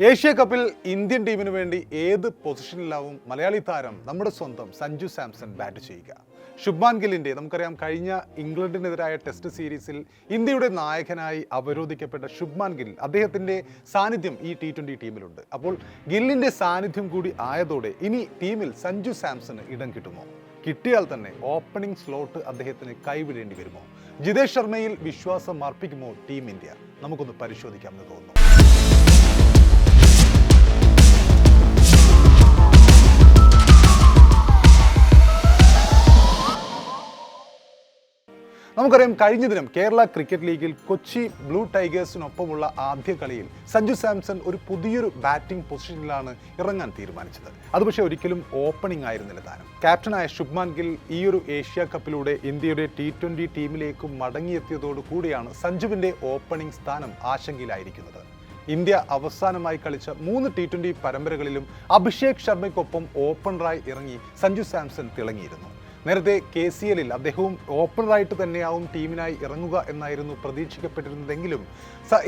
Asia കപ്പിൽ Indian ടീമിന് വേണ്ടി ഏത് പൊസിഷനിലാവും മലയാളി താരം നമ്മുടെ സ്വന്തം സഞ്ജു സാംസൺ ബാറ്റ് ചെയ്യുക? ശുഭ്മാൻ ഗില്ലിൻ്റെ നമുക്കറിയാം, കഴിഞ്ഞ ഇംഗ്ലണ്ടിനെതിരായ ടെസ്റ്റ് സീരീസിൽ ഇന്ത്യയുടെ നായകനായി അവരോധിക്കപ്പെട്ട ശുഭ്മാൻ ഗിൽ, അദ്ദേഹത്തിൻ്റെ സാന്നിധ്യം ഈ T20 ടീമിലുണ്ട്. അപ്പോൾ ഗില്ലിൻ്റെ സാന്നിധ്യം കൂടി ആയതോടെ ഇനി ടീമിൽ സഞ്ജു സാംസണ് ഇടം കിട്ടുമോ? കിട്ടിയാൽ തന്നെ ഓപ്പണിംഗ് സ്ലോട്ട് അദ്ദേഹത്തിന് കൈവിടേണ്ടി വരുമോ? ജിതേഷ് ശർമ്മയിൽ വിശ്വാസം അർപ്പിക്കുമോ ടീം ഇന്ത്യ? നമുക്കൊന്ന് പരിശോധിക്കാമെന്ന് തോന്നുന്നു. നമുക്കറിയാം, കഴിഞ്ഞ ദിനം കേരള ക്രിക്കറ്റ് ലീഗിൽ കൊച്ചി ബ്ലൂ ടൈഗേഴ്സിനൊപ്പമുള്ള ആദ്യ കളിയിൽ സഞ്ജു സാംസൺ ഒരു പുതിയൊരു ബാറ്റിംഗ് പൊസിഷനിലാണ് ഇറങ്ങാൻ തീരുമാനിച്ചത്. അത് പക്ഷേ ഒരിക്കലും ഓപ്പണിംഗ് ആയിരുന്നില്ല താരം. ക്യാപ്റ്റനായ ശുഭ്മാൻ ഗിൽ ഈ ഒരു ഏഷ്യ കപ്പിലൂടെ ഇന്ത്യയുടെ T20 ടീമിലേക്ക് മടങ്ങിയെത്തിയതോടു കൂടിയാണ് സഞ്ജുവിൻ്റെ ഓപ്പണിംഗ് സ്ഥാനം ആശങ്കയിലായിരിക്കുന്നത്. ഇന്ത്യ അവസാനമായി കളിച്ച 3 T20 പരമ്പരകളിലും അഭിഷേക് ശർമ്മയ്ക്കൊപ്പം ഓപ്പണറായി ഇറങ്ങി സഞ്ജു സാംസൺ തിളങ്ങിയിരുന്നു. നേരത്തെ KCLൽ അദ്ദേഹവും ഓപ്പണറായിട്ട് തന്നെയാവും ടീമിനായി ഇറങ്ങുക എന്നായിരുന്നു പ്രതീക്ഷിക്കപ്പെട്ടിരുന്നതെങ്കിലും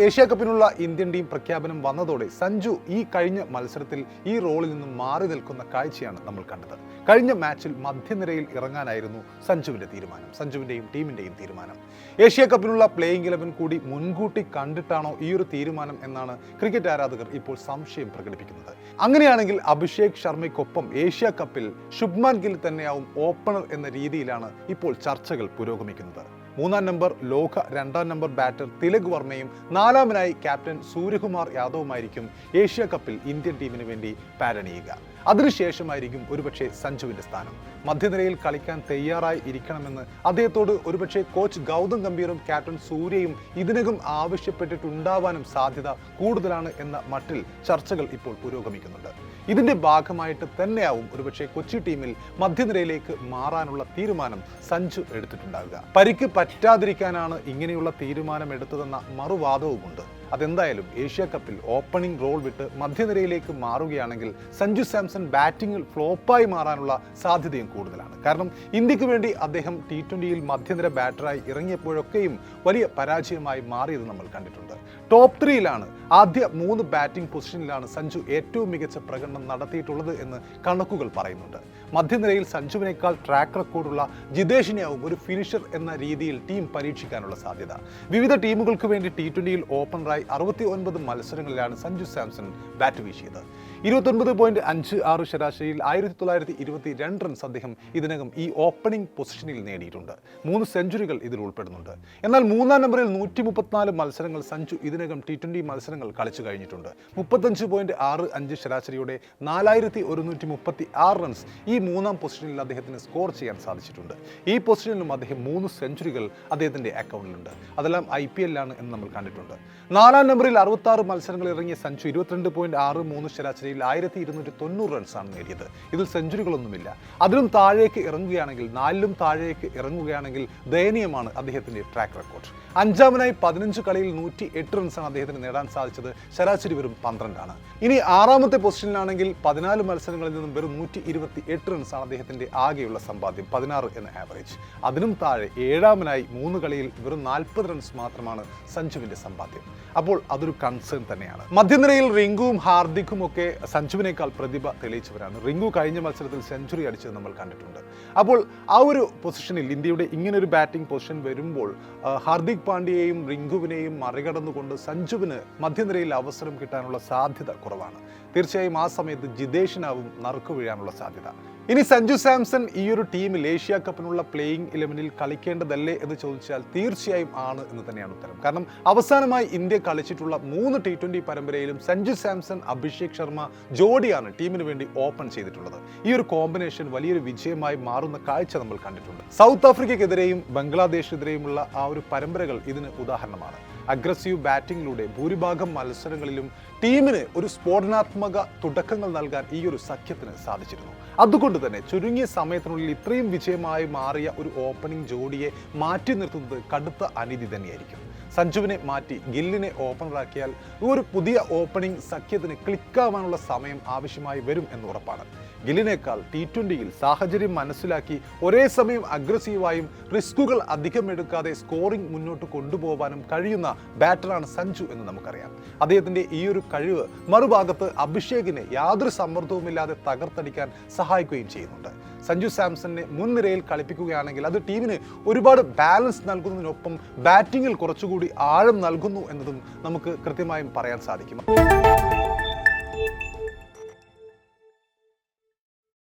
ഏഷ്യ കപ്പിനുള്ള ഇന്ത്യൻ ടീം പ്രഖ്യാപനം വന്നതോടെ സഞ്ജു ഈ കഴിഞ്ഞ മത്സരത്തിൽ ഈ റോളിൽ നിന്നും മാറി നിൽക്കുന്ന കാഴ്ചയാണ് നമ്മൾ കണ്ടത്. കഴിഞ്ഞ മാച്ചിൽ മധ്യനിരയിൽ ഇറങ്ങാനായിരുന്നു സഞ്ജുവിൻ്റെ തീരുമാനം, സഞ്ജുവിൻ്റെയും ടീമിൻ്റെയും തീരുമാനം. ഏഷ്യ കപ്പിനുള്ള പ്ലേയിങ് 11 കൂടി മുൻകൂട്ടി കണ്ടിട്ടാണോ ഈ ഒരു തീരുമാനം എന്നാണ് ക്രിക്കറ്റ് ആരാധകർ ഇപ്പോൾ സംശയം പ്രകടിപ്പിക്കുന്നത്. അങ്ങനെയാണെങ്കിൽ അഭിഷേക് ശർമ്മയ്ക്കൊപ്പം ഏഷ്യ കപ്പിൽ ശുഭ്മാൻ ഗിൽ തന്നെയാവും ഓപ്പണർ എന്ന രീതിയിലാണ് ഇപ്പോൾ ചർച്ചകൾ പുരോഗമിക്കുന്നത്. 3-ാം നമ്പർ ലോക 2-ാം നമ്പർ ബാറ്റർ തിലക് വർമ്മയും 4-ാമനായി ക്യാപ്റ്റൻ സൂര്യകുമാർ യാദവുമായിരിക്കും ഏഷ്യ കപ്പിൽ ഇന്ത്യൻ ടീമിന് വേണ്ടി പാരണിയുക. അതിനുശേഷമായിരിക്കും ഒരുപക്ഷെ സഞ്ജുവിൻ്റെ സ്ഥാനം. മധ്യനിരയിൽ കളിക്കാൻ തയ്യാറായി ഇരിക്കണമെന്ന് അദ്ദേഹത്തോട് ഒരുപക്ഷെ കോച്ച് ഗൗതം ഗംഭീറും ക്യാപ്റ്റൻ സൂര്യയും ഇതിനകം ആവശ്യപ്പെട്ടിട്ടുണ്ടാവാനും സാധ്യത കൂടുതലാണ് എന്ന മട്ടിൽ ചർച്ചകൾ ഇപ്പോൾ പുരോഗമിക്കുന്നുണ്ട്. ഇതിന്റെ ഭാഗമായിട്ട് തന്നെയാവും ഒരുപക്ഷെ കൊച്ചി ടീമിൽ മധ്യനിരയിലേക്ക് മാറാനുള്ള തീരുമാനം സഞ്ജു എടുത്തിട്ടുണ്ടാവുക. പരിക്ക് പറ്റാതിരിക്കാനാണ് ഇങ്ങനെയുള്ള തീരുമാനം എടുത്തതെന്ന മറുവാദവുമുണ്ട്. അതെന്തായാലും ഏഷ്യ കപ്പിൽ ഓപ്പണിംഗ് റോൾ വിട്ട് മധ്യനിരയിലേക്ക് മാറുകയാണെങ്കിൽ സഞ്ജു സാംസൺ ബാറ്റിംഗിൽ ഫ്ലോപ്പായി മാറാനുള്ള സാധ്യതയും കൂടുതലാണ്. കാരണം ഇന്ത്യക്ക് വേണ്ടി അദ്ദേഹം T20യിൽ മധ്യനിര ബാറ്ററായി ഇറങ്ങിയപ്പോഴൊക്കെയും വലിയ പരാജയമായി മാറിയത് നമ്മൾ കണ്ടിട്ടുണ്ട്. ടോപ്പ് 3യിലാണ്, ആദ്യ 3 ബാറ്റിംഗ് പൊസിഷനിലാണ് സഞ്ജു ഏറ്റവും മികച്ച പ്രകടനം നടത്തിയിട്ടുള്ളത് എന്ന് കണക്കുകൾ പറയുന്നുണ്ട്. മധ്യനിരയിൽ സഞ്ജുവിനേക്കാൾ ട്രാക്ക് റെക്കോർഡുള്ള ജിതേഷിനെയാവും ഒരു ഫിനിഷർ എന്ന രീതിയിൽ ടീം പരീക്ഷിക്കാനുള്ള സാധ്യത. വിവിധ ടീമുകൾക്ക് വേണ്ടി T20യിൽ ഓപ്പണറായി 69 മത്സരങ്ങളിലാണ് സഞ്ജു സാംസൺ ബാറ്റ് വീശിയത്. 29.56 ശരാശരിയിൽ 1922 റൺസ് അദ്ദേഹം ഇതിനകം ഈ ഓപ്പണിംഗ് പൊസിഷനിൽ നേടിയിട്ടുണ്ട്. 3 സെഞ്ചുറികൾ ഇതിൽ ഉൾപ്പെടുന്നുണ്ട്. എന്നാൽ 3-ാം നമ്പറിൽ 134 മത്സരങ്ങൾ സഞ്ജു ഇതിനകം T20 മത്സരങ്ങൾ കളിച്ചു കഴിഞ്ഞിട്ടുണ്ട്. 35.65 ശരാശരിയുടെ 4136 റൺസ് ഈ 3-ാം പൊസിഷനിൽ അദ്ദേഹത്തിന് സ്കോർ ചെയ്യാൻ സാധിച്ചിട്ടുണ്ട്. ഈ പൊസിഷനിലും അദ്ദേഹം 3 സെഞ്ചുറികൾ അദ്ദേഹത്തിൻ്റെ അക്കൗണ്ടിലുണ്ട്. അതെല്ലാം IPLലാണ് എന്ന് നമ്മൾ കണ്ടിട്ടുണ്ട്. 4-ാം നമ്പറിൽ 66 മത്സരങ്ങൾ ഇറങ്ങിയ സഞ്ജു 22.63 ശരാശരിയിൽ 1290 റൺസാണ് നേടിയത്. ഇതിൽ സെഞ്ചുറികളൊന്നുമില്ല. അതിലും താഴേക്ക് ഇറങ്ങുകയാണെങ്കിൽ, 4ലും താഴേക്ക് ഇറങ്ങുകയാണെങ്കിൽ ദയനീയമാണ് അദ്ദേഹത്തിൻ്റെ ട്രാക്ക് റെക്കോർഡ്. 5-ാമനായി 15 കളിയിൽ 108 റൺസാണ് അദ്ദേഹത്തിന് നേടാൻ സാധിച്ചത്. ശരാശരി വെറും 12 ആണ്. ഇനി 6-ാമത്തെ പൊസിഷനിലാണെങ്കിൽ 14 മത്സരങ്ങളിൽ നിന്നും വെറും 128 റൺസാണ് അദ്ദേഹത്തിൻ്റെ ആകെയുള്ള സമ്പാദ്യം, 16 എന്ന ആവറേജ്. അതിനും താഴെ 7-ാമനായി 3 കളിയിൽ വെറും 40 റൺസ് മാത്രമാണ് സഞ്ജുവിൻ്റെ സമ്പാദ്യം. അപ്പോൾ അതൊരു കൺസേൺ തന്നെയാണ്. മധ്യനിരയിൽ റിങ്കുവും ഹാർദിക്കും ഒക്കെ സഞ്ജുവിനേക്കാൾ പ്രതിഭ തെളിയിച്ചവരാണ്. റിങ്കു കഴിഞ്ഞ മത്സരത്തിൽ സെഞ്ചുറി അടിച്ചത് നമ്മൾ കണ്ടിട്ടുണ്ട്. അപ്പോൾ ആ ഒരു പൊസിഷനിൽ ഇന്ത്യയുടെ ഇങ്ങനൊരു ബാറ്റിംഗ് പൊസിഷൻ വരുമ്പോൾ ഹാർദിക് പാണ്ഡ്യയെയും റിങ്കുവിനെയും മറികടന്നുകൊണ്ട് സഞ്ജുവിന് മധ്യനിരയിൽ അവസരം കിട്ടാനുള്ള സാധ്യത കുറവാണ്. തീർച്ചയായും ആ സമയത്ത് ജിതേഷിനാവും നറുക്കു വീഴാനുള്ള സാധ്യത. ഇനി സഞ്ജു സാംസൺ ഈ ഒരു ടീമിൽ ഏഷ്യ കപ്പിനുള്ള പ്ലേയിങ് 11ൽ കളിക്കേണ്ടതല്ലേ എന്ന് ചോദിച്ചാൽ തീർച്ചയായും ആണ് എന്ന് തന്നെയാണ് ഉത്തരം. കാരണം അവസാനമായി ഇന്ത്യ കളിച്ചിട്ടുള്ള 3 T20 പരമ്പരയിലും സഞ്ജു സാംസൺ, അഭിഷേക് ശർമ്മ ജോഡിയാണ് ടീമിന് വേണ്ടി ഓപ്പൺ ചെയ്തിട്ടുള്ളത്. ഈ ഒരു കോമ്പിനേഷൻ വലിയൊരു വിജയമായി മാറുന്ന കാഴ്ച നമ്മൾ കണ്ടിട്ടുണ്ട്. സൗത്ത് ആഫ്രിക്കയ്ക്കെതിരെയും ബംഗ്ലാദേശിനെതിരെയുമുള്ള ആ ഒരു പരമ്പരകൾ ഇതിന് ഉദാഹരണമാണ്. അഗ്രസീവ് ബാറ്റിങ്ങിലൂടെ ഭൂരിഭാഗം മത്സരങ്ങളിലും ടീമിന് ഒരു സ്ഫോടനാത്മക തുടക്കങ്ങൾ നൽകാൻ ഈ ഒരു സഖ്യത്തിന് സാധിച്ചിരുന്നു. അതുകൊണ്ട് തന്നെ ചുരുങ്ങിയ സമയത്തിനുള്ളിൽ ഇത്രയും വിജയമായി മാറിയ ഒരു ഓപ്പണിംഗ് ജോഡിയെ മാറ്റി നിർത്തുന്നത് കടുത്ത അനീതി തന്നെയായിരിക്കും. സഞ്ജുവിനെ മാറ്റി ഗില്ലിനെ ഓപ്പണറാക്കിയാൽ ഒരു പുതിയ ഓപ്പണിംഗ് സഖ്യത്തിന് ക്ലിക്കാവാനുള്ള സമയം ആവശ്യമായി വരും എന്ന് ഉറപ്പാണ്. ഗില്ലിനേക്കാൾ T20യിൽ സാഹചര്യം മനസ്സിലാക്കി ഒരേ സമയം അഗ്രസീവായും റിസ്കുകൾ അധികം എടുക്കാതെ സ്കോറിംഗ് മുന്നോട്ട് കൊണ്ടുപോകാനും കഴിയുന്ന ബാറ്ററാണ് സഞ്ജു എന്ന് നമുക്കറിയാം. അദ്ദേഹത്തിൻ്റെ ഈ ഒരു കഴിവ് മറുഭാഗത്ത് അഭിഷേകിനെ യാതൊരു സമ്മർദ്ദവുമില്ലാതെ തകർത്തടിക്കാൻ സഹായിക്കുകയും ചെയ്യുന്നുണ്ട്. സഞ്ജു സാംസണിനെ മുൻനിരയിൽ കളിപ്പിക്കുകയാണെങ്കിൽ അത് ടീമിന് ഒരുപാട് ബാലൻസ് നൽകുന്നതിനൊപ്പം ബാറ്റിങ്ങിൽ കുറച്ചുകൂടി ആഴം നൽകുന്നു എന്നതും നമുക്ക് കൃത്യമായും പറയാൻ സാധിക്കും.